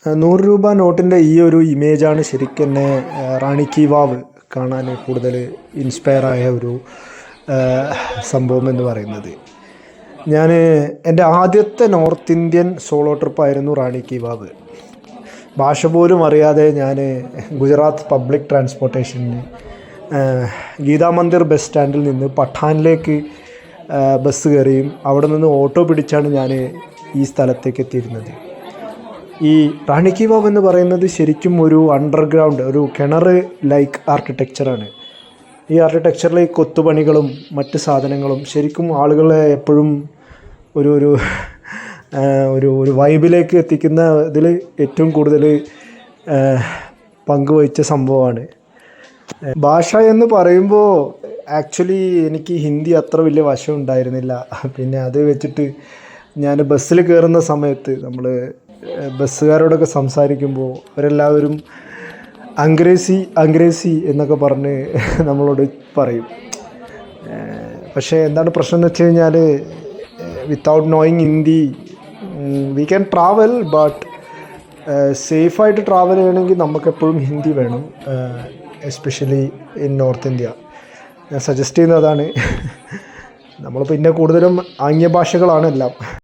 ₹100 നോട്ടിൻ്റെ ഈ ഒരു ഇമേജാണ് ശരിക്കും എന്നെ റാണി കി വാവ് കാണാൻ കൂടുതൽ ഇൻസ്പയർ ആയ ഒരു സംഭവം എന്ന് പറയുന്നത്. ഞാൻ എൻ്റെ ആദ്യത്തെ നോർത്ത് ഇന്ത്യൻ സോളോ ട്രിപ്പായിരുന്നു റാണി കി വാവ്. ഭാഷ പോലും അറിയാതെ ഞാൻ ഗുജറാത്ത് പബ്ലിക് ട്രാൻസ്പോർട്ടേഷന് ഗീതാ മന്ദിർ ബസ് സ്റ്റാൻഡിൽ നിന്ന് പഠാനിലേക്ക് ബസ് കയറിയും അവിടെ നിന്ന് ഓട്ടോ പിടിച്ചാണ് ഞാൻ ഈ സ്ഥലത്തേക്ക് എത്തിയിരുന്നത്. ഈ റാണി കി വാവ് എന്ന് പറയുന്നത് ശരിക്കും ഒരു അണ്ടർഗ്രൗണ്ട്, ഒരു കിണർ ലൈക്ക് ആർക്കിടെക്ചറാണ്. ഈ ആർക്കിടെക്ചറിൽ ഈ കൊത്തുപണികളും മറ്റ് സാധനങ്ങളും ശരിക്കും ആളുകളെ എപ്പോഴും ഒരു ഒരു ഒരു ഒരു വൈബിലേക്ക് എത്തിക്കുന്ന ഇതിൽ ഏറ്റവും കൂടുതൽ പങ്കുവഹിച്ച സംഭവമാണ്. ഭാഷ എന്ന് പറയുമ്പോൾ ആക്ച്വലി എനിക്ക് ഹിന്ദി അത്ര വലിയ വശം ഉണ്ടായിരുന്നില്ല. പിന്നെ അത് വെച്ചിട്ട് ഞാൻ ബസ്സിൽ കയറുന്ന സമയത്ത് നമ്മൾ ബസ്സുകാരോടൊക്കെ സംസാരിക്കുമ്പോൾ അവരെല്ലാവരും അംഗ്രേസി എന്നൊക്കെ പറഞ്ഞ് നമ്മളോട് പറയും. പക്ഷേ എന്താണ് പ്രശ്നം എന്ന് വെച്ച് കഴിഞ്ഞാൽ without knowing Hindi we can travel, but സേഫായിട്ട് ട്രാവൽ ചെയ്യണമെങ്കിൽ നമുക്കെപ്പോഴും ഹിന്ദി വേണം, എസ്പെഷ്യലി ഇൻ നോർത്ത് ഇന്ത്യ. ഞാൻ സജസ്റ്റ് ചെയ്യുന്നത് അതാണ്. നമ്മൾ പിന്നെ കൂടുതലും ആംഗ്യ ഭാഷകളാണ് എല്ലാം.